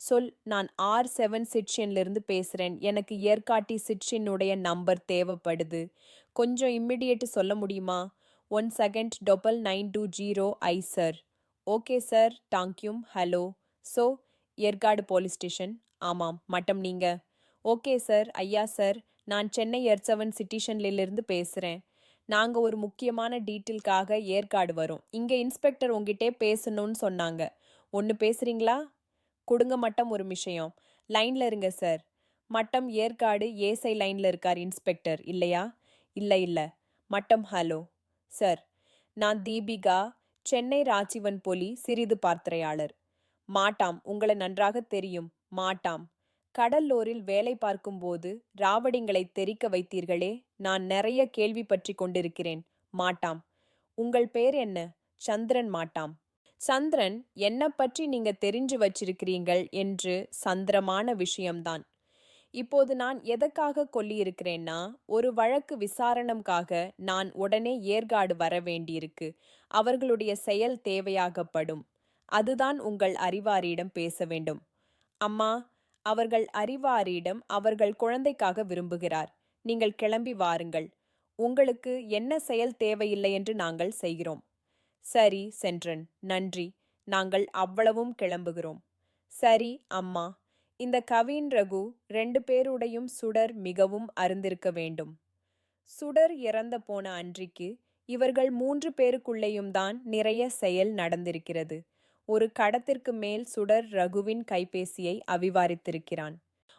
சொல். நான் R7 சிட்ஷன்லேருந்து பேசுறேன். எனக்கு ஏர்காட்டி சிட்ஷினுடைய நம்பர் தேவைப்படுது. கொஞ்சம் இம்மிடியேட் சொல்ல முடியுமா? 1 செகண்ட் 9920 ஐ சார். ஓகே சார், டாங்க்யூம். Hello. So Yercaud police station. ஆமாம், மட்டம் நீங்க? Okay sir. ஐயா சார், நான் சென்னை R7 சிட்டிஷன்லேருந்து பேசுகிறேன். நாங்கள் ஒரு முக்கியமான டீட்டெயிலுக்காக ஏற்காடு வரோம். இங்கே இன்ஸ்பெக்டர் உங்ககிட்டே பேசணும்னு சொன்னாங்க. ஒன்று பேசுகிறீங்களா? கொடுங்க மட்டம் ஒரு விஷயம். லைனில் இருங்க சார். மட்டம் ஏற்காடு ஏசை லைனில் இருக்கார் இன்ஸ்பெக்டர் இல்லையா? இல்லை இல்லை. மட்டம் ஹலோ சார். நான் தீபிகா, சென்னை ராச்சிவன் போலி சிறிது பார்த்திரையாளர். மாட்டாம், உங்களை நன்றாக தெரியும். மாட்டாம். கடல்லோரில் வேலை பார்க்கும்போது ராவடிங்களை தெரிக்க வைத்தீர்களே, நான் நிறைய கேள்வி பற்றி கொண்டிருக்கிறேன். மாட்டாம். உங்கள் பேர் என்ன? சந்திரன். மாட்டாம். சந்திரன், என்ன பற்றி நீங்க தெரிஞ்சு வச்சிருக்கிறீங்கள் என்று சந்திரமான விஷயம்தான். இப்போது நான் எதற்காக கொல்லியிருக்கிறேன்னா, ஒரு வழக்கு விசாரணம்காக நான் உடனே ஏற்காடு வர வேண்டியிருக்கு. அவர்களுடைய செயல் தேவையாகப்படும். அதுதான் உங்கள் அறிவாரியிடம் பேச வேண்டும். அம்மா, அவர்கள் அறிவாரியிடம் அவர்கள் குழந்தைக்காக விரும்புகிறார். நீங்கள் கிளம்பி வாருங்கள். உங்களுக்கு என்ன செயல் தேவையில்லை என்று நாங்கள் செய்கிறோம். சரி சென்றன், நன்றி. நாங்கள் அவ்வளவும் கிளம்புகிறோம். சரி அம்மா. இந்த கவின் ரகு 2 பேருடையும் சுடர் மிகவும் அருந்திருக்க வேண்டும். சுடர் இறந்த போன அன்றைக்கு இவர்கள் 3 பேருக்குள்ளேயும் தான் நிறைய செயல் நடந்திருக்கிறது. ஒரு கடத்திற்கு மேல் சுடர் ரகுவின் கைபேசியை அவிவாரித்திருக்கிறான்.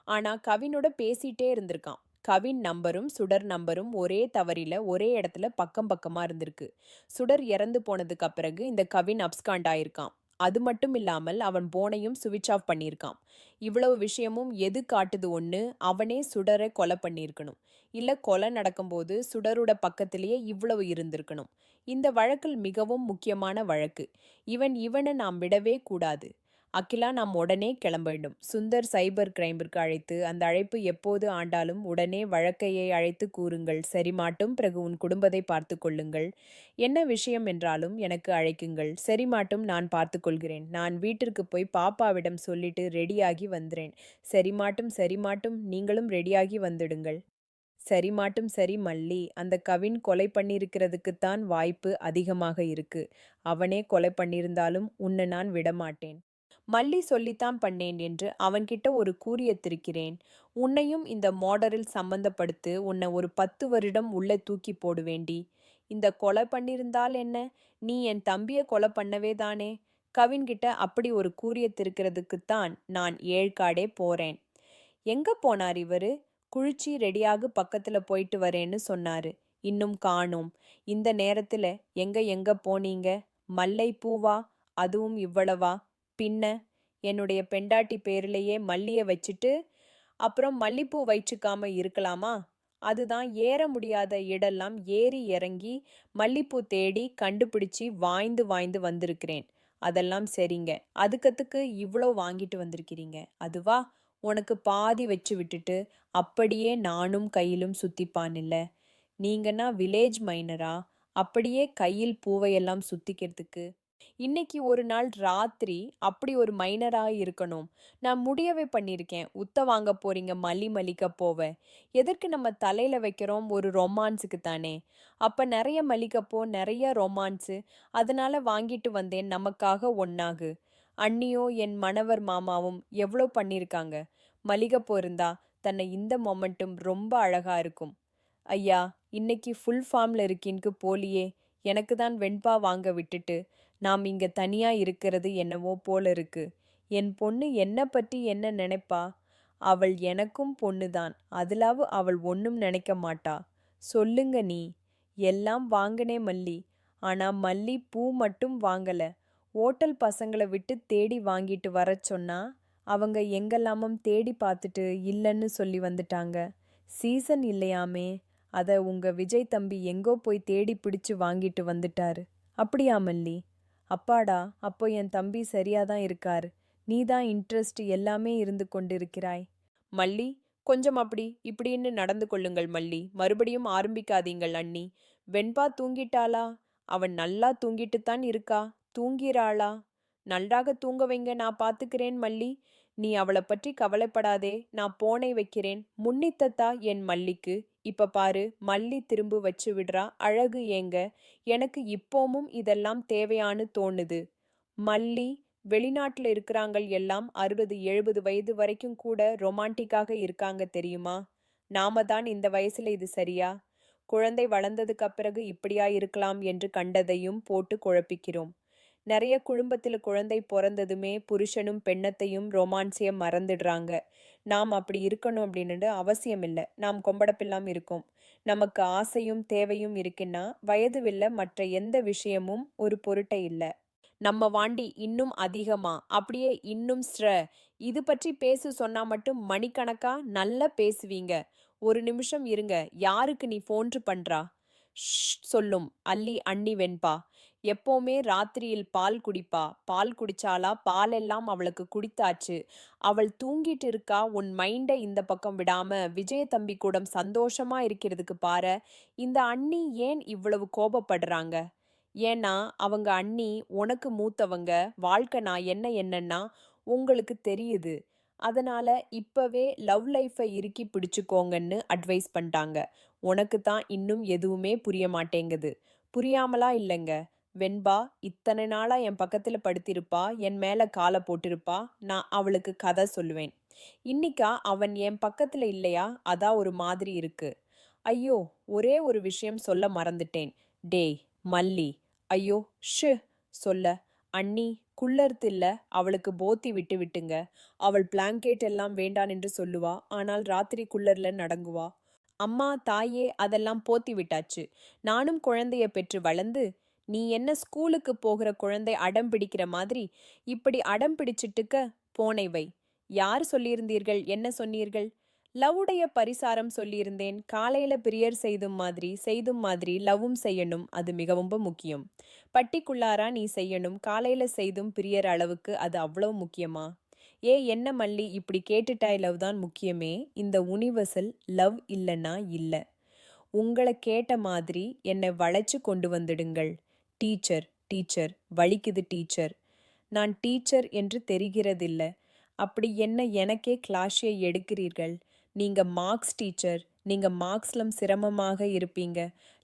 ஆனா கவினோட பேசிட்டே இருந்திருக்கான். கவின் நம்பரும் சுடர் நம்பரும் ஒரே தவறில ஒரே இடத்துல பக்கம் பக்கமா இருந்திருக்கு. சுடர் இறந்து போனதுக்கு அப்பிறகு இந்த கவின் அப்ஸ்காண்ட் ஆயிருக்கான். அது மட்டும் இல்லாமல் அவன் போனையும் சுவிட்ச் ஆஃப் பண்ணியிருக்கான். இவ்வளவு விஷயமும் எது காட்டுது? ஒன்று, அவனே சுடரை கொலை பண்ணியிருக்கணும். இல்லை கொலை நடக்கும்போது சுடரோட பக்கத்திலேயே இவ்வளவு இருந்திருக்கணும். இந்த வழக்கில் மிகவும் முக்கியமான வழக்கு. இவனை நாம் விடவே கூடாது. அகிலா, நாம் உடனே கிளம்ப வேண்டும். சுந்தர் சைபர் கிரைமிற்கு அழைத்து, அந்த அழைப்பு எப்போது ஆண்டாலும் உடனே வழக்கையை அழைத்து கூறுங்கள். சரி மாட்டும். பிறகு உன் குடும்பத்தை பார்த்து கொள்ளுங்கள். என்ன விஷயம் என்றாலும் எனக்கு அழைக்குங்கள். சரி மாட்டும், நான் பார்த்து கொள்கிறேன். நான் வீட்டிற்கு போய் பாப்பாவிடம் சொல்லிட்டு ரெடியாகி வந்துறேன். சரி மாட்டும். சரி மாட்டும், நீங்களும் ரெடியாகி வந்துடுங்கள். சரி மாட்டும். சரி மல்லி, அந்த கவின் கொலை பண்ணியிருக்கிறதுக்குத்தான் வாய்ப்பு அதிகமாக இருக்கு. அவனே கொலை பண்ணியிருந்தாலும் உன்னை நான் விடமாட்டேன். மல்லி சொல்லித்தான் பண்ணேன் என்று அவன்கிட்ட ஒரு கூறியத்திருக்கிறேன். உன்னையும் இந்த மாடரில் சம்பந்தப்படுத்து. உன்னை ஒரு 10 வருடம் உள்ளே தூக்கி போடுவேண்டி. இந்த கொலை பண்ணியிருந்தால் என்ன? நீ என் தம்பியை கொலை பண்ணவே தானே. கவின்கிட்ட அப்படி ஒரு கூறியத்திருக்கிறதுக்குத்தான் நான் ஏழ்காடே போறேன். எங்க போனார் இவரு? குளிச்சு ரெடியாக பக்கத்துல போயிட்டு வரேன்னு சொன்னாரு. இன்னும் காணோம். இந்த நேரத்துல எங்க போனீங்க? மல்லை பூவா? அதுவும் இவ்வளவா? பின்ன என்னுடைய பெண்டாட்டி பேரிலேயே மல்லிய வச்சுட்டு அப்புறம் மல்லிப்பூ வச்சுக்காம இருக்கலாமா? அதுதான் ஏற முடியாத இடெல்லாம் ஏறி இறங்கி மல்லிப்பூ தேடி கண்டுபிடிச்சி வாய்ந்து வாய்ந்து வந்திருக்கிறேன். அதெல்லாம் சரிங்க. அதுக்கத்துக்கு இவ்வளோ வாங்கிட்டு வந்திருக்கிறீங்க. அதுவா? உனக்கு பாதி வச்சு விட்டுட்டு அப்படியே நானும் கையிலும் சுத்திப்பான் இல்ல. நீங்கன்னா வில்லேஜ் மைனரா? அப்படியே கையில் பூவையெல்லாம் சுத்திக்கிறதுக்கு. இன்னைக்கு ஒரு நாள் ராத்திரி அப்படி ஒரு மைனரா இருக்கணும். நான் முடியவே பண்ணியிருக்கேன். உத்த வாங்க போறீங்க மல்லி மல்லிக்க போவ. எதற்கு நம்ம தலையில வைக்கிறோம்? ஒரு ரொமான்ஸுக்கு தானே. அப்ப நிறைய மல்லிகைப்பூ, நிறைய ரொமான்ஸு. அதனால வாங்கிட்டு வந்தேன் நமக்காக ஒன்னாகு. அண்ணியோ என் மணவர் மாமாவும் எவ்வளோ பண்ணியிருக்காங்க. மல்லிகைப்பூ இருந்தா தன்னை இந்த மொமெண்ட்டும் ரொம்ப அழகா இருக்கும். ஐயா, இன்னைக்கு ஃபுல் ஃபார்ம்ல இருக்கீன்க்கு போலியே. எனக்கு தான் வெண்பா வாங்க விட்டுட்டு நாம் இங்க தனியா இருக்கிறது என்னவோ போல இருக்கு. என் பொண்ணு என்ன பற்றி என்ன நினைப்பா? அவள் எனக்கும் பொண்ணுதான். அதுலாவு அவள் ஒன்னும் நினைக்க மாட்டா. சொல்லுங்க நீ. எல்லாம் வாங்கினே மல்லி. ஆனா மல்லி பூ மட்டும் வாங்கல. ஓட்டல் பசங்களை விட்டு தேடி வாங்கிட்டு வர சொன்னா அவங்க எங்கெல்லாமும் தேடி பார்த்துட்டு இல்லைன்னு சொல்லி வந்துட்டாங்க. சீசன் இல்லையாமே. அத உங்க விஜய் தம்பி எங்கோ போய் தேடி பிடிச்சு வாங்கிட்டு வந்துட்டாரு. அப்படியா மல்லி? அப்பாடா, அப்போ என் தம்பி சரியாதான் இருக்காரு. நீதான் இன்ட்ரெஸ்ட் எல்லாமே இருந்து கொண்டிருக்கிறாய். மல்லி, கொஞ்சம் அப்படி இப்படின்னு நடந்து கொள்ளுங்கள் மல்லி. மறுபடியும் ஆரம்பிக்காதீங்கள் அண்ணி. வெண்பா தூங்கிட்டாளா? அவன் நல்லா தூங்கிட்டுத்தான் இருக்கா. தூங்கிறாளா? நன்றாக தூங்க வைங்க, நான் பாத்துக்கிறேன் மல்லி. நீ அவளை பற்றி கவலைப்படாதே, நான் போனை வைக்கிறேன். முன்னித்தத்தா என் மல்லிக்கு. இப்ப பாரு, மல்லி திரும்ப வச்சு விடுறா. அழகு ஏங்க. எனக்கு இப்போமும் இதெல்லாம் தேவையான்னு தோணுது. மல்லி, வெளிநாட்டுல இருக்கிறாங்கள் எல்லாம் 60-70 வயது வரைக்கும் கூட ரொமான்டிக்காக இருக்காங்க தெரியுமா? நாம தான் இந்த வயசுல இது சரியா? குழந்தை வளர்ந்ததுக்கு அப்பிறகு இப்படியா இருக்கலாம் என்று கண்டதையும் போட்டு குழப்பிக்கிறோம். நிறைய குடும்பத்துல குழந்தை பொறந்ததுமே புருஷனும் பெண்ணத்தையும் ரொமான்ஸைய மறந்துடுறாங்க. நாம் அப்படி இருக்கணும் அப்படின்னு அவசியம் இல்ல. நாம் கொம்படப்பில்லாம் இருக்கோம். நமக்கு ஆசையும் தேவையும் இருக்குன்னா வயதுவில்ல மற்ற எந்த விஷயமும் ஒரு பொருட்டே இல்ல. நம்ம வாண்டி இன்னும் அதிகமா, அப்படியே இன்னும் இது பற்றி பேசு சொன்னா மட்டும் மணிக்கணக்கா நல்லா பேசுவீங்க. ஒரு நிமிஷம் இருங்க. யாருக்கு நீ ஃபோன்று பண்றா? சொல்லும் அல்லி அண்ணி வெண்பா. எப்போவுமே ராத்திரியில் பால் குடிப்பா. பால் குடிச்சாலா? பாலெல்லாம் அவளுக்கு குடித்தாச்சு. அவள் தூங்கிட்டு இருக்கா. உன் மைண்ட இந்த பக்கம் விடாம விஜய தம்பி கூட சந்தோஷமா இருக்கிறதுக்கு பார. இந்த அண்ணி ஏன் இவ்வளவு கோபப்படுறாங்க? ஏன்னா அவங்க அண்ணி உனக்கு மூத்தவங்க. வாழ்க்கை நான் என்னன்னா உங்களுக்கு தெரியுது. அதனால இப்பவே லவ் லைஃபை இறுக்கி பிடிச்சுக்கோங்கன்னு அட்வைஸ் பண்ணிட்டாங்க. உனக்கு தான் இன்னும் எதுவுமே புரிய மாட்டேங்குது. புரியாமலா இல்லைங்க. வெண்பா இத்தனை நாளா என் பக்கத்துல படுத்திருப்பா. என் மேல காலை போட்டிருப்பா. நான் அவளுக்கு கதை சொல்லுவேன். இன்னிக்கா அவன் என் பக்கத்துல இல்லையா? அதான் ஒரு மாதிரி இருக்கு. ஐயோ, ஒரே ஒரு விஷயம் சொல்ல மறந்துட்டேன். டேய் மல்லி. ஐயோ ஷு சொல்ல. அண்ணி, குள்ளர்த்தில்ல, அவளுக்கு போத்தி விட்டு விட்டுங்க. அவள் பிளாங்கெட் எல்லாம் வேண்டான் என்று சொல்லுவா. ஆனால் ராத்திரி குள்ளர்ல நடங்குவா. அம்மா தாயே, அதெல்லாம் போத்தி விட்டாச்சு. நானும் குழந்தைய பெற்று வளர்ந்து, நீ என்ன ஸ்கூலுக்கு போகிற குழந்தை அடம் பிடிக்கிற மாதிரி இப்படி அடம் பிடிச்சிட்டுக்க போனை வை. யார் சொல்லியிருந்தீர்கள்? என்ன சொன்னீர்கள்? லவ்வுடைய பரிசாரம் சொல்லியிருந்தேன். காலையில பிரியர் செய்தும் மாதிரி லவ்வும் செய்யணும். அது மிகவும் முக்கியம். பட்டிக்குள்ளாரா நீ செய்யணும். காலையில செய்தும் பிரியர் அளவுக்கு அது அவ்வளவு முக்கியமா? என்ன மல்லி இப்படி கேட்டுட்டாய்? லவ் தான் முக்கியமே. இந்த யுனிவர்சல் லவ் இல்லைன்னா இல்ல. உங்களை கேட்ட மாதிரி என்னை வளைச்சு கொண்டு வந்துடுங்கள். டீச்சர் டீச்சர் வலிக்குது டீச்சர். நான் டீச்சர் என்று தெரிகிறதில்ல. அப்படி என்ன எனக்கே கிளாஷை எடுக்கிறீர்கள்? நீங்க மார்க்ஸ் டீச்சர். நீங்க மார்க்ஸ்லம் சிரமமாக இருப்பீங்க.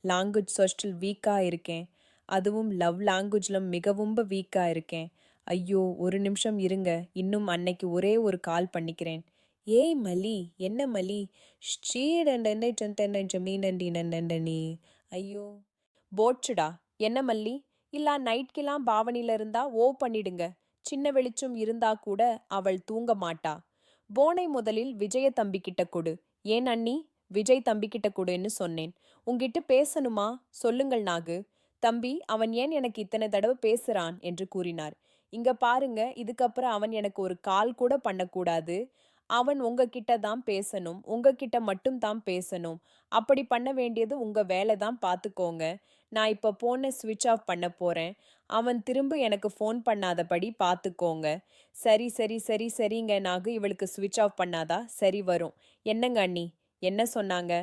லாங்குவேஜ் சோஸ்டல் வீக்கா இருக்கேன். அதுவும் லவ் லாங்குவேஜ்லம் மிகவும் வீக்கா இருக்கேன். ஐயோ, ஒரு நிமிஷம் இருங்க. இன்னும் அன்னைக்கு ஒரே ஒரு கால் பண்ணிக்கிறேன். ஏய் மலி, என்ன மலி? மீனண்டி. ஐயோ போட்சுடா. என்ன மல்லி? இல்லா நைட்கெல்லாம் பாவனில இருந்தா ஓ பண்ணிடுங்க. சின்ன வெளிச்சம் இருந்தா கூட அவள் தூங்க மாட்டா. போனை முதலில் விஜய தம்பி கிட்ட கொடு. ஏன் அண்ணி? விஜய் தம்பி கிட்ட கொடுன்னு சொன்னேன். உங்கிட்ட பேசணுமா? சொல்லுங்கள் நாகு. தம்பி, அவன் ஏன் எனக்கு இத்தனை தடவை பேசுறான் என்று கூறினார். இங்க பாருங்க, இதுக்கப்புறம் அவன் எனக்கு ஒரு கால் கூட பண்ணக்கூடாது. அவன் உங்ககிட்ட தான் பேசணும். உங்ககிட்ட மட்டும் தான் பேசணும். அப்படி பண்ண வேண்டியது உங்க வேலை தான், பார்த்துக்கோங்க. நான் இப்ப போனை ஸ்விட்ச் ஆஃப் பண்ண போறேன். அவன் திரும்ப எனக்கு ஃபோன் பண்ணாதபடி பார்த்துக்கோங்க. சரி சரி சரி சரிங்க நாகு. இவளுக்கு ஸ்விட்ச் ஆஃப் பண்ணாதா சரி வரும். என்னங்க அண்ணி? என்ன சொன்னாங்க?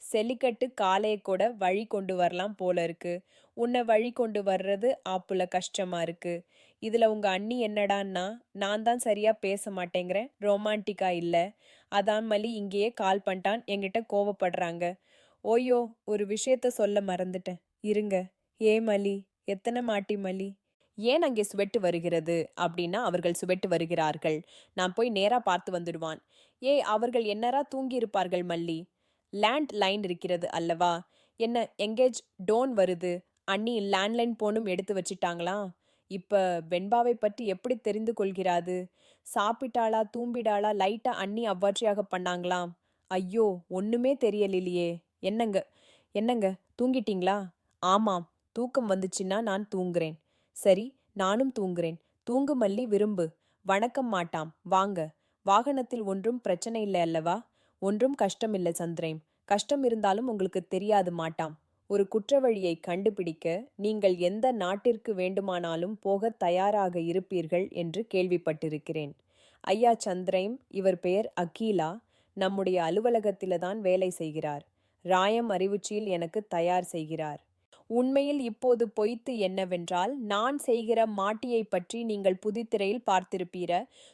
செலிக்கட்டு காலைய கூட வழி கொண்டு வரலாம் போல இருக்கு. உன்னை வழி கொண்டு வர்றது ஆப்புல கஷ்டமா இருக்கு. இதுல உங்க அண்ணி என்னடான்னா, நான் தான் சரியா பேச மாட்டேங்கிறேன், ரொமான்டிக்கா இல்ல. அதான் மலி இங்கேயே கால் பண்ணிட்டான், என்கிட்ட கோவப்படுறாங்க. ஓயோ, ஒரு விஷயத்த சொல்ல மறந்துட்டேன். இருங்க. ஏ மலி, எத்தனை மாட்டி மலி? ஏன் அங்கே சுவெட்டு வருகிறது அப்படின்னா அவர்கள் சுவெட்டு வருகிறார்கள். நான் போய் நேரா பார்த்து வந்துடுவான். அவர்கள் என்னரா தூங்கி இருப்பார்கள் மல்லி. லேண்ட் லைன் இருக்கிறது அல்லவா? என்ன எங்கேஜ் டோன் வருது. அண்ணி லேண்ட்லைன் போனும் எடுத்து வச்சிட்டாங்களா? இப்ப வெண்பாவை பற்றி எப்படி தெரிந்து கொள்கிறாது? சாப்பிட்டாளா தூம்பிடாளா? லைட்டா அண்ணி அவ்வாற்றியாக பண்ணாங்களாம். ஐயோ, ஒண்ணுமே தெரியலையே. என்னங்க என்னங்க தூங்கிட்டீங்களா? ஆமாம், தூக்கம் வந்துச்சுன்னா நான் தூங்குறேன். சரி, நானும் தூங்குறேன். தூங்கு மல்லி, விரும்பு. வணக்கம் மாட்டாம், வாங்க. வாகனத்தில் ஒன்றும் பிரச்சனை இல்லை அல்லவா? ஒன்றும் கஷ்டமில்லை சந்திரேம். கஷ்டம் இருந்தாலும் உங்களுக்கு தெரியாது மாட்டாம். ஒரு குற்றவாளியை கண்டுபிடிக்க நீங்கள் எந்த நாட்டிற்கு வேண்டுமானாலும் போக தயாராக இருப்பீர்கள் என்று கேள்விப்பட்டிருக்கிறேன். ஐயா சந்திரேம், இவர் பெயர் அகீலா. நம்முடைய அலுவலகத்தில்தான் வேலை செய்கிறார். ராயம் அறிவுச்சியில் எனக்கு தயார் செய்கிறார். உண்மையில் இப்போது பொய்த்து என்னவென்றால் நான் செய்கிற மாட்டியை பற்றி நீங்கள் புதித்திரையில் பார்த்திருப்பீர.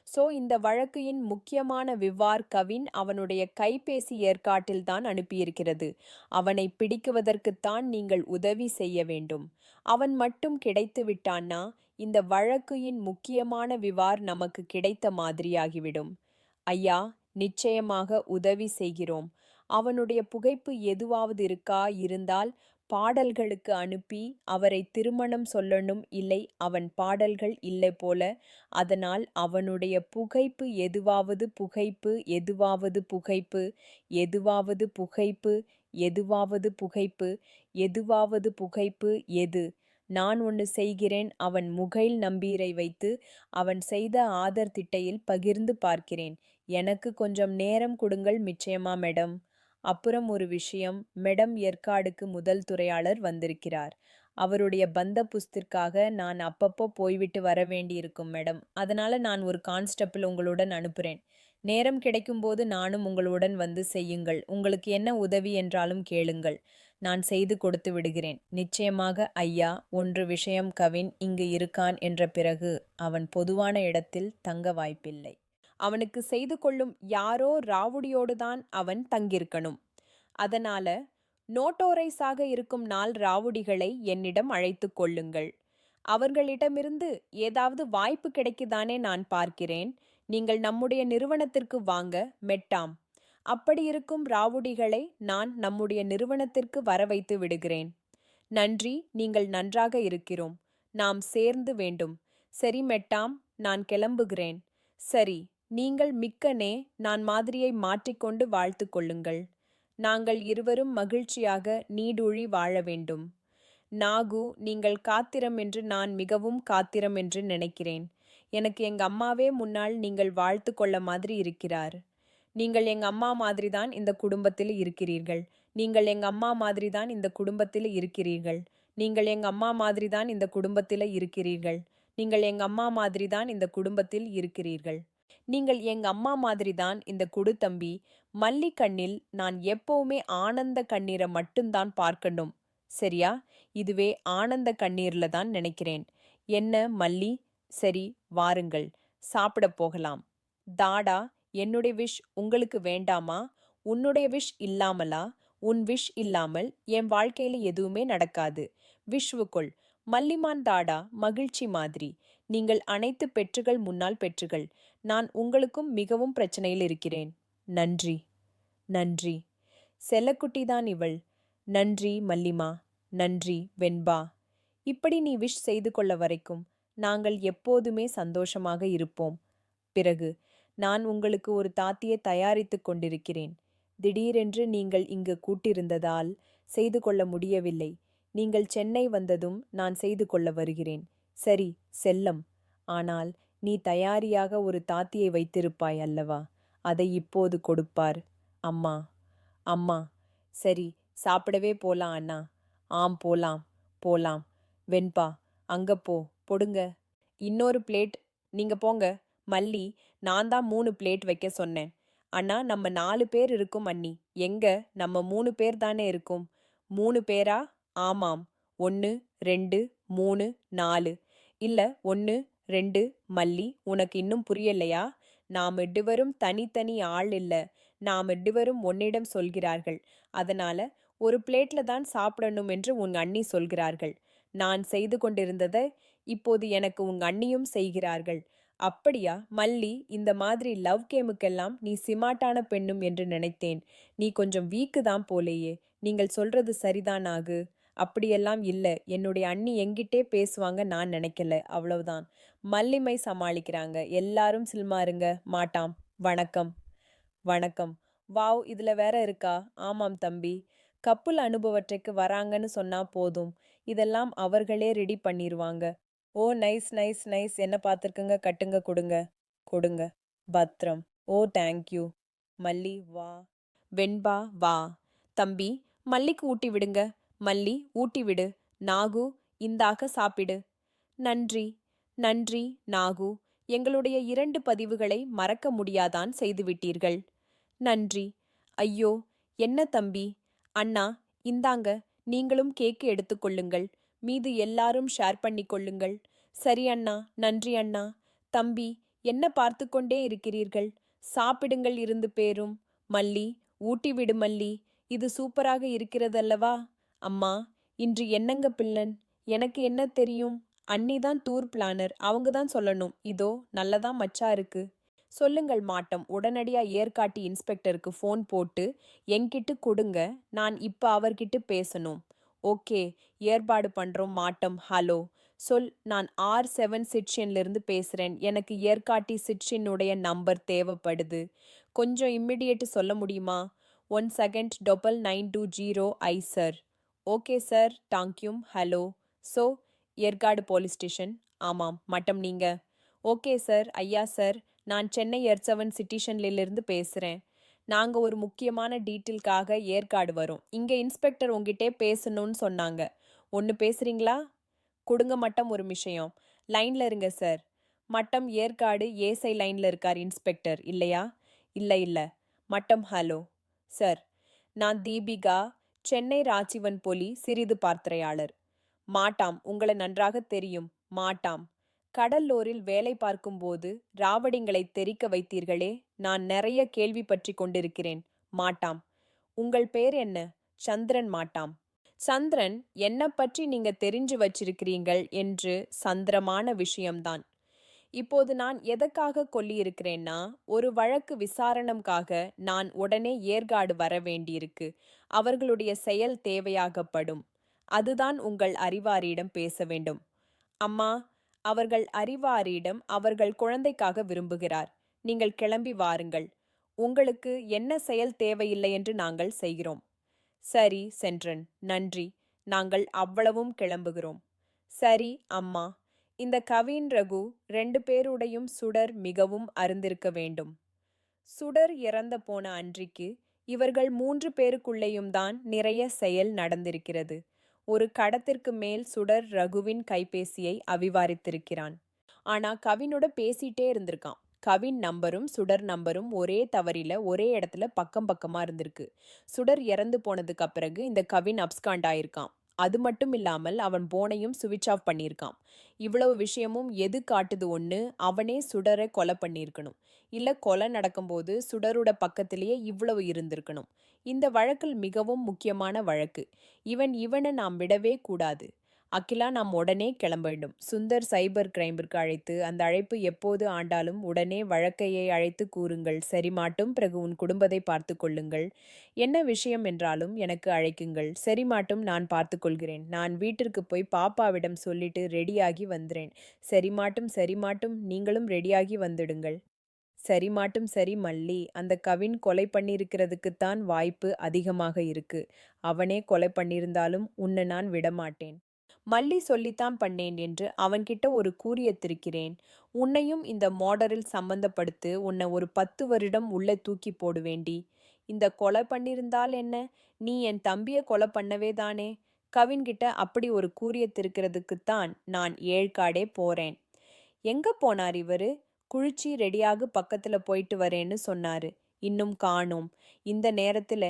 சோ இந்த வழக்கையின் முக்கியமான விவார் கவின் அவனுடைய கைபேசி ஏற்காட்டில்தான் அனுப்பியிருக்கிறது. அவனை பிடிக்குவதற்குத்தான் நீங்கள் உதவி செய்ய வேண்டும். அவன் மட்டும் கிடைத்து விட்டான்னா இந்த வழக்கையின் முக்கியமான விவார் நமக்கு கிடைத்த மாதிரியாகிவிடும். ஐயா, நிச்சயமாக உதவி செய்கிறோம். அவனுடைய புகைப்பு எதுவாவது இருக்கா? இருந்தால் பாடல்களுக்கு அனுப்பி அவரை திருமணம் சொல்லணும். இல்லை, அவன் பாடல்கள் இல்லை போல. அதனால் அவனுடைய புகைப்பு எதுவாவது புகைப்பு எதுவாவது புகைப்பு எதுவாவது புகைப்பு எதுவாவது புகைப்பு எதுவாவது புகைப்பு எது? நான் ஒன்று செய்கிறேன். அவன் முகைல் நம்பீரை வைத்து அவன் செய்த ஆதர் திட்டையில் பகிர்ந்து பார்க்கிறேன். எனக்கு கொஞ்சம் நேரம் கொடுங்கள் நிச்சயமா மேடம். அப்புறம் ஒரு விஷயம், மேடம் ஏற்காடுக்கு முதல் துறையாளர் வந்திருக்கிறார். அவருடைய பந்த புஸ்திற்காக நான் அப்பப்போ போய்விட்டு வர வேண்டியிருக்கும் மேடம். அதனால நான் ஒரு கான்ஸ்டபிள் உங்களுடன் அனுப்புறேன். நேரம் கிடைக்கும்போது நானும் உங்களுடன் வந்து செய்யுங்கள். உங்களுக்கு என்ன உதவி என்றாலும் கேளுங்கள். நான் செய்து கொடுத்து விடுகிறேன். நிச்சயமாக ஐயா. ஒன்று விஷயம், கவின் இங்கு இருக்கான் என்ற பிறகு அவன் பொதுவான இடத்தில் தங்க வாய்ப்பில்லை. அவனுக்கு செய்து கொள்ளும் யாரோ ராவுடியோடுதான் அவன் தங்கியிருக்கணும். அதனால நோட்டோரைஸாக இருக்கும் நாள் ராவுடிகளை என்னிடம் அழைத்து கொள்ளுங்கள். அவர்களிடமிருந்து ஏதாவது வாய்ப்பு கிடைக்குதானே நான் பார்க்கிறேன். நீங்கள் நம்முடைய நிறுவனத்திற்கு வாங்க மெட்டாம். அப்படி இருக்கும் ராவுடிகளை நான் நம்முடைய நிறுவனத்திற்கு வர வைத்து விடுகிறேன். நன்றி, நீங்கள் நன்றாக இருக்கிறோம். நாம் சேர்ந்து வேண்டும். சரி மெட்டாம், நான் கிளம்புகிறேன். சரி, நீங்கள் மிக்கனே. நான் மாதிரியை மாற்றிக்கொண்டு வாழ்த்து கொள்ளுங்கள். நாங்கள் இருவரும் மகிழ்ச்சியாக நீடூழி வாழ வேண்டும். நாகு, நீங்கள் காத்திரம் என்று நான் மிகவும் காத்திரம் என்று நினைக்கிறேன். எனக்கு எங்க அம்மாவே முன்னால் நீங்கள் வாழ்த்து கொள்ள மாதிரி இருக்கிறார். நீங்கள் எங்க அம்மா மாதிரிதான் இந்த குடும்பத்தில் இருக்கிறீர்கள். நீங்கள் எங்க அம்மா மாதிரிதான் இந்த குடும்பத்தில் இருக்கிறீர்கள். நீங்கள் எங்க அம்மா மாதிரிதான் இந்த குடும்பத்தில் இருக்கிறீர்கள். நீங்கள் எங்க அம்மா மாதிரிதான் இந்த குடும்பத்தில் இருக்கிறீர்கள். நீங்கள் எங்க அம்மா மாதிரிதான் இந்த குடு தம்பி. மல்லி கண்ணில் நான் எப்பவுமே ஆனந்த கண்ணீரை மட்டும்தான் பார்க்கணும். சரியா? இதுவே ஆனந்த கண்ணீர்ல தான் நினைக்கிறேன். என்ன மல்லி? சரி, வாருங்கள், சாப்பிட போகலாம். தாடா, என்னுடைய விஷ் உங்களுக்கு வேண்டாமா? உன்னுடைய விஷ் இல்லாமலா? உன் விஷ் இல்லாமல் என் வாழ்க்கையில எதுவுமே நடக்காது. விஷ்வுக்குள் மல்லிமான் தாடா மகிழ்ச்சி மாதிரி. நீங்கள் அனைத்து பெற்றுகள் முன்னால் பெற்றுகள். நான் உங்களுக்கும் மிகவும் பிரச்சனையில் இருக்கிறேன். நன்றி. நன்றி. செல்லக்குட்டிதான் இவள். நன்றி மல்லிமா. நன்றி வெண்பா. இப்படி நீ விஷ் செய்து கொள்ள வரைக்கும் நாங்கள் எப்போதுமே சந்தோஷமாக இருப்போம். பிறகு நான் உங்களுக்கு ஒரு தாத்தியை தயாரித்துக் கொண்டிருக்கிறேன். திடீரென்று நீங்கள் இங்கு கூட்டிருந்ததால் செய்து கொள்ள முடியவில்லை. நீங்கள் சென்னை வந்ததும் நான் செய்து கொள்ள வருகிறேன். சரி செல்லம். ஆனால் நீ தயாரியாக ஒரு தாத்தியை வைத்திருப்பாய் அல்லவா? அதை இப்போது கொடுப்பார். அம்மா. அம்மா. சரி, சாப்பிடவே போலாம் அண்ணா. ஆம், போலாம் போலாம். வெண்பா, அங்க போ, பொடுங்க. இன்னொரு பிளேட். நீங்க போங்க. மல்லி, நான் தான் 3 பிளேட் வைக்க சொன்னேன். அண்ணா, நம்ம 4 பேர் இருக்கும் அண்ணி. எங்க? நம்ம 3 பேர் தானே இருக்கும். 3 பேரா? ஆமாம். 1 2 3 4. இல்ல 1 2. மல்லி, உனக்கு இன்னும் புரியலையா? நாம் இருவரும் தனித்தனி ஆள் இல்ல. நாம் இருவரும் உன்னிடம் சொல்கிறார்கள். அதனால ஒரு பிளேட்ல தான் சாப்பிடணும் என்று உன் அண்ணி சொல்கிறார்கள். நான் செய்து கொண்டிருந்ததை இப்போது எனக்கு உங்க அண்ணியும் செய்கிறார்கள். அப்படியா மல்லி? இந்த மாதிரி லவ் கேமுக்கெல்லாம் நீ சிமாட்டான பெண்ணும் என்று நினைத்தேன். நீ கொஞ்சம் வீக்கு தான் போலேயே. நீங்கள் சொல்றது சரிதான் ஆகு. அப்படியெல்லாம் இல்ல. என்னுடைய அண்ணி எங்கிட்டே பேசுவாங்க நான் நினைக்கல. அவ்வளவுதான். மல்லிமை சமாளிக்கிறாங்க. எல்லாரும் சில்மாருங்க. மாட்டாம். வணக்கம். வணக்கம். வாவ், இதுல வேற இருக்கா? ஆமாம் தம்பி. கப்புல் அனுபவற்றைக்கு வராங்கன்னு சொன்னா போதும். இதெல்லாம் அவர்களே ரெடி பண்ணிருவாங்க. ஓ நைஸ் நைஸ் நைஸ். என்ன பார்த்துருக்குங்க? கட்டுங்க, கொடுங்க. கொடுங்க. பத்ரம். ஓ தேங்க்யூ. மல்லி வா. வெண்பா வா. தம்பி, மல்லிக்கு ஊட்டி விடுங்க. மல்லி, ஊட்டி விடு. நாகு, இந்தாக சாப்பிடு. நன்றி. நன்றி நாகு. எங்களுடைய 2 பதிவுகளை மறக்க முடியாதான் செய்துவிட்டீர்கள். நன்றி. ஐயோ, என்ன தம்பி? அண்ணா, இந்தாங்க. நீங்களும் கேக்கு எடுத்துக்கொள்ளுங்கள். மீது எல்லாரும் ஷேர் பண்ணிக் கொள்ளுங்கள். சரி அண்ணா, நன்றி அண்ணா. தம்பி, என்ன பார்த்து கொண்டே இருக்கிறீர்கள்? சாப்பிடுங்கள் இருந்து பேரும். மல்லி, ஊட்டி விடு மல்லி. இது சூப்பராக இருக்கிறதல்லவா? அம்மா, இன்று என்னங்க பிள்ளன்? எனக்கு என்ன தெரியும்? அண்ணிதான் டூர் பிளானர், அவங்க தான் சொல்லணும். இதோ நல்லதா மச்சா இருக்கு. சொல்லுங்கள் மாட்டம். உடனடியா ஏர்காட்டி இன்ஸ்பெக்டருக்கு ஃபோன் போட்டு என்கிட்ட கொடுங்க. நான் இப்ப அவர்கிட்ட பேசணும். ஓகே, ஏற்பாடு பண்றோம் மாட்டம். ஹலோ சொல். நான் R7 சிட்ஷன்லேருந்து பேசுறேன். எனக்கு ஏர்காட்டி சிட்ஷினுடைய நம்பர் தேவைப்படுது. கொஞ்சம் இம்மிடியேட்டு சொல்ல முடியுமா? 1 செகண்ட் 9920 ஐ சார். ஓகே சார், டாங்க்யூம். Hello. So Yercaud police station. ஆமாம், மட்டம் நீங்க. Okay sir. ஐயா சார், நான் சென்னை எர்சவன் சிட்டிஷன்லிருந்து பேசுறேன். நாங்க ஒரு முக்கியமான டீட்டெயிலுக்காக ஏற்காடு வரோம். இங்க இன்ஸ்பெக்டர் உங்ககிட்டே பேசணும்னு சொன்னாங்க. ஒன்று பேசுறீங்களா? கொடுங்க மட்டம் ஒரு விஷயம். லைன்ல இருங்க சார். மட்டம் ஏற்காடு ஏசை லைன்ல இருக்கார் இன்ஸ்பெக்டர் இல்லையா? இல்ல இல்ல. மட்டம் ஹலோ சார். நான் தீபிகா, சென்னை ராச்சிவன் போலி சிறிது பார்த்திரையாளர். மாட்டாம், உங்களை நன்றாக தெரியும். மாட்டாம். கடல்லோரில் வேலை பார்க்கும்போது ராவடிங்களை தெறிக்க வைத்தீர்களே, நான் நிறைய கேள்வி பற்றி கொண்டிருக்கிறேன். மாட்டாம். உங்கள் பேர் என்ன? சந்திரன். மாட்டாம். சந்திரன், என்ன பற்றி நீங்க தெரிஞ்சு வச்சிருக்கிறீங்கள் என்று சந்திரமான விஷயம்தான். இப்போது நான் எதற்காக கொல்லியிருக்கிறேன்னா, ஒரு வழக்கு விசாரணம்காக நான் உடனே ஏற்காடு வர வேண்டியிருக்கு. அவர்களுடைய செயல் தேவையாகப்படும். அதுதான் உங்கள் அறிவாரியிடம் பேச வேண்டும். அம்மா, அவர்கள் அறிவாரியிடம் அவர்கள் குழந்தைக்காக விரும்புகிறார். நீங்கள் கிளம்பி வாருங்கள். உங்களுக்கு என்ன செயல் தேவையில்லை என்று நாங்கள் செய்கிறோம். சரி சென்றன், நன்றி. நாங்கள் அவ்வளவும் கிளம்புகிறோம். சரி அம்மா. இந்த கவின் ரகு 2 பேருடையும் சுடர் மிகவும் அருந்திருக்க வேண்டும். சுடர் இறந்த போன அன்றைக்கு இவர்கள் 3 பேருக்குள்ளேயும் தான் நிறைய செயல் நடந்திருக்கிறது. ஒரு கடத்திற்கு மேல் சுடர் ரகுவின் கைபேசியை அவிவாரித்திருக்கிறான். ஆனா கவினோட பேசிட்டே இருந்திருக்கான். கவின் நம்பரும் சுடர் நம்பரும் ஒரே தவறில ஒரே இடத்துல பக்கம் பக்கமா இருந்திருக்கு. சுடர் இறந்து போனதுக்கு பிறகு இந்த கவின் அப்ஸ்காண்ட் ஆயிருக்கான். அது மட்டும் இல்லாமல் அவன் போனையும் சுவிட்ச் ஆஃப் பண்ணியிருக்கான். இவ்வளவு விஷயமும் எது காட்டுது? ஒன்று, அவனே சுடரை கொலை பண்ணியிருக்கணும். இல்லை, கொலை நடக்கும்போது சுடரோட பக்கத்திலேயே இவ்வளவு இருந்திருக்கணும். இந்த வழக்கில் மிகவும் முக்கியமான வழக்கு. இவனை நாம் விடவே கூடாது. அகிலா, நாம் உடனே கிளம்ப வேண்டும். சுந்தர் சைபர் கிரைமிற்கு அழைத்து, அந்த அழைப்பு எப்போது ஆண்டாலும் உடனே வழக்கையை அழைத்து கூறுங்கள். சரி மாட்டும். பிறகு உன் குடும்பத்தை பார்த்து கொள்ளுங்கள். என்ன விஷயம் என்றாலும் எனக்கு அழைக்குங்கள். சரி மாட்டும், நான் பார்த்து கொள்கிறேன். நான் வீட்டிற்கு போய் பாப்பாவிடம் சொல்லிட்டு ரெடியாகி வந்துறேன். சரி மாட்டும். சரி மாட்டும், நீங்களும் ரெடியாகி வந்துடுங்கள். சரி மாட்டும். சரி மல்லி, அந்த கவின் கொலை பண்ணியிருக்கிறதுக்குத்தான் வாய்ப்பு அதிகமாக இருக்கு. அவனே கொலை பண்ணியிருந்தாலும் உன்னை நான் விடமாட்டேன். மல்லி சொல்லித்தான் பண்ணேன் என்று அவன்கிட்ட ஒரு கூறியத்திருக்கிறேன். உன்னையும் இந்த மாடரில் சம்பந்தப்படுத்து. உன்னை ஒரு 10 வருடம் உள்ளே தூக்கி போடுவேண்டி. இந்த கொலை பண்ணியிருந்தால் என்ன? நீ என் தம்பிய கொலை பண்ணவே தானே. கவின்கிட்ட அப்படி ஒரு கூறியத்திருக்கிறதுக்குத்தான் நான் ஏழ்காடே போறேன். எங்க போனார் இவரு? குளிச்சு ரெடியாக பக்கத்துல போயிட்டு வரேன்னு சொன்னாரு. இன்னும் காணோம். இந்த நேரத்துல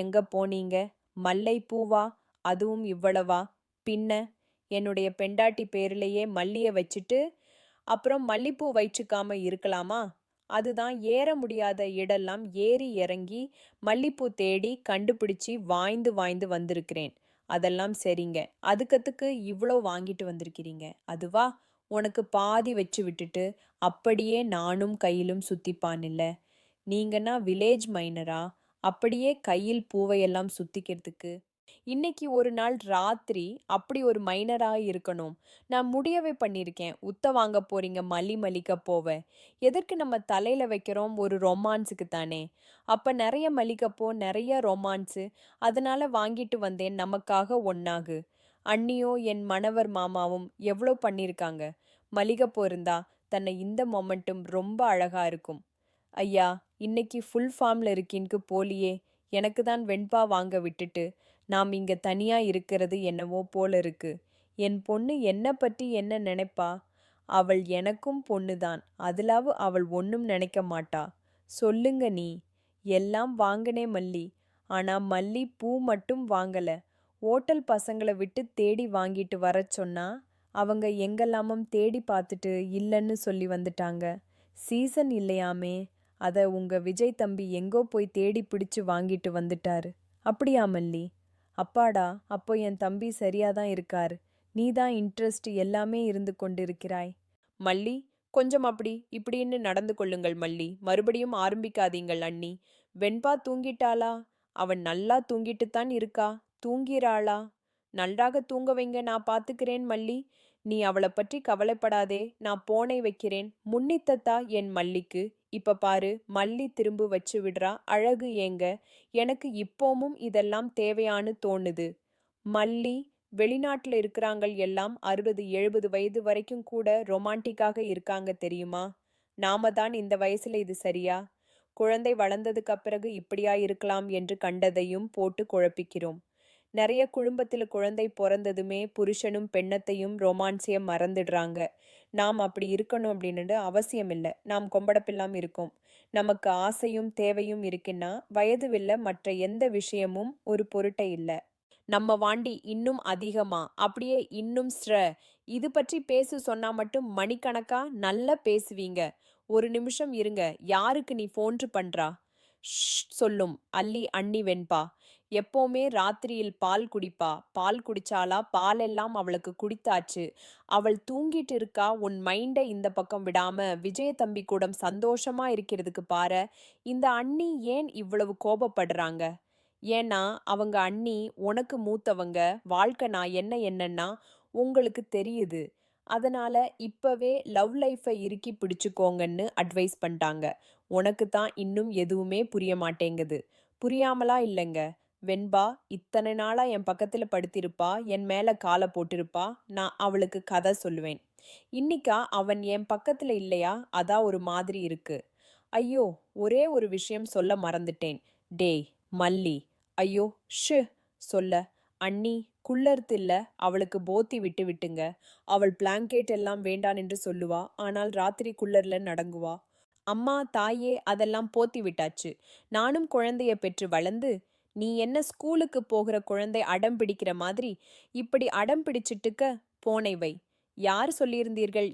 எங்க போனீங்க? மல்லை பூவா? அதுவும் இவ்வளவா? பின்ன என்னுடைய பெண்டாட்டி பேரிலேயே மல்லிய வச்சுட்டு அப்புறம் மல்லிப்பூ வச்சுக்காம இருக்கலாமா? அதுதான் ஏற முடியாத இடெல்லாம் ஏறி இறங்கி மல்லிப்பூ தேடி கண்டுபிடிச்சி வாய்ந்து வாய்ந்து வந்திருக்கிறேன். அதெல்லாம் சரிங்க. அதுக்கத்துக்கு இவ்வளோ வாங்கிட்டு வந்திருக்கிறீங்க. அதுவா? உனக்கு பாதி வச்சு விட்டுட்டு அப்படியே நானும் கையிலும் சுத்திப்பான் இல்ல. நீங்கன்னா வில்லேஜ் மைனரா? அப்படியே கையில் பூவையெல்லாம் சுத்திக்கிறதுக்கு? இன்னைக்கு ஒரு நாள் ராத்திரி அப்படி ஒரு மைனரா இருக்கணும். நான் முடியவே பண்ணியிருக்கேன். உத்த வாங்க போறீங்க மல்லி மல்லிக்க போவ. எதற்கு நம்ம தலையில வைக்கிறோம்? ஒரு ரொமான்ஸுக்கு தானே. அப்ப நிறைய மல்லிகைப்பூ, நிறைய ரொமான்ஸு. அதனால வாங்கிட்டு வந்தேன் நமக்காக ஒன்னாகு. அண்ணியோ என் மணவர் மாமாவும் எவ்வளோ பண்ணியிருக்காங்க. மல்லிகைப்பூ இருந்தா தன்னை இந்த மொமெண்ட்டும் ரொம்ப அழகா இருக்கும். ஐயா, இன்னைக்கு ஃபுல் ஃபார்ம்ல இருக்கீன்க்கு போலியே. எனக்கு தான் வெண்பா வாங்க விட்டுட்டு நாம் இங்க தனியா இருக்கிறது என்னவோ போல இருக்கு. என் பொண்ணு என்ன பற்றி என்ன நினைப்பா? அவள் எனக்கும் பொண்ணுதான். அதுலாவு அவள் ஒன்னும் நினைக்க மாட்டா. சொல்லுங்க நீ. எல்லாம் வாங்கினே மல்லி. ஆனா மல்லி பூ மட்டும் வாங்கல. ஓட்டல் பசங்கள விட்டு தேடி வாங்கிட்டு வரச் சொன்னா அவங்க எங்கெல்லாமும் தேடி பார்த்துட்டு இல்லைன்னு சொல்லி வந்துட்டாங்க. சீசன் இல்லையாமே, அத உங்க விஜய் தம்பி எங்கோ போய் தேடி பிடிச்சு வாங்கிட்டு வந்துட்டாரு. அப்படியா மல்லி? அப்பாடா, அப்போ என் தம்பி சரியாதான் இருக்காரு. நீதான் இன்ட்ரெஸ்ட் எல்லாமே இருந்து கொண்டிருக்கிறாய். மல்லி, கொஞ்சம் அப்படி இப்படின்னு நடந்து கொள்ளுங்கள் மல்லி. மறுபடியும் ஆரம்பிக்காதீங்கள் அண்ணி. வெண்பா தூங்கிட்டாளா? அவன் நல்லா தூங்கிட்டுத்தான் இருக்கா. தூங்கிறாளா? நன்றாக தூங்க வைங்க, நான் பாத்துக்கிறேன் மல்லி. நீ அவளை பற்றி கவலைப்படாதே, நான் போனை வைக்கிறேன். முன்னித்தத்தா என் மல்லிக்கு. இப்ப பாரு, மல்லி திரும்ப வச்சு விடுறா. அழகு ஏங்க. எனக்கு இப்போவும் இதெல்லாம் தேவையான்னு தோணுது. மல்லி, வெளிநாட்டுல இருக்கிறாங்கள் எல்லாம் 60-70 வயது வரைக்கும் கூட ரொமான்டிக்காக இருக்காங்க தெரியுமா? நாம தான் இந்த வயசுல இது சரியா? குழந்தை வளர்ந்ததுக்கு பிறகு இப்படியா இருக்கலாம் என்று கண்டதையும் போட்டு குழப்பிக்கிறோம். நிறைய குடும்பத்துல குழந்தை பிறந்ததுமே புருஷனும் பெண்ணத்தையும் ரொமான்ஸையும் மறந்துடுறாங்க. நாம் அப்படி இருக்கணும் அப்படின்னு அவசியம் இல்லை. நாம் கொம்படப்பில்லாம் இருக்கோம். நமக்கு ஆசையும் தேவையும் இருக்குன்னா வயதுவில்ல மற்ற எந்த விஷயமும் ஒரு பொருட்டை இல்லை. நம்ம வாண்டி இன்னும் அதிகமா அப்படியே இன்னும் இது பற்றி பேசு சொன்னா மட்டும் மணிக்கணக்கா நல்லா பேசுவீங்க. ஒரு நிமிஷம் இருங்க. யாருக்கு நீ ஃபோன்று பண்றா? சொல்லும் அல்லி அண்ணி வெண்பா. எப்போவுமே ராத்திரியில் பால் குடிப்பா. பால் குடிச்சாலா? பாலெல்லாம் அவளுக்கு குடித்தாச்சு. அவள் தூங்கிட்டு இருக்கா. உன் மைண்டை இந்த பக்கம் விடாம விஜய தம்பி கூட சந்தோஷமா இருக்கிறதுக்கு பாரு. இந்த அண்ணி ஏன் இவ்வளவு கோபப்படுறாங்க? ஏன்னா அவங்க அண்ணி உனக்கு மூத்தவங்க. வாழ்க்கை நான் என்னன்னா உங்களுக்கு தெரியுது. அதனால இப்பவே லவ் லைஃபை இறுக்கி பிடிச்சுக்கோங்கன்னு அட்வைஸ் பண்ணிட்டாங்க. உனக்கு தான் இன்னும் எதுவுமே புரிய மாட்டேங்குது. புரியாமலா இல்லைங்க. வெண்பா இத்தனை நாளா என் பக்கத்துல படுத்திருப்பா. என் மேல காலை போட்டிருப்பா. நான் அவளுக்கு கதை சொல்லுவேன். இன்னிக்கா அவன் என் பக்கத்துல இல்லையா? அதான் ஒரு மாதிரி இருக்கு. ஐயோ, ஒரே ஒரு விஷயம் சொல்ல மறந்துட்டேன். டேய் மல்லி. ஐயோ ஷு சொல்ல. அண்ணி, குள்ளர்த்து இல்ல, அவளுக்கு போத்தி விட்டு விட்டுங்க. அவள் பிளாங்கெட் எல்லாம் வேண்டான் என்று சொல்லுவா. ஆனால் ராத்திரி குள்ளர்ல நடங்குவா. அம்மா தாயே, அதெல்லாம் போத்தி விட்டாச்சு. நானும் குழந்தைய பெற்று வளர்ந்து, நீ என்ன ஸ்கூலுக்கு போகிற குழந்தை அடம் பிடிக்கிற மாதிரி இப்படி அடம் பிடிச்சிட்டுக்க போனை வை. யார் சொல்லியிருந்தீர்கள்?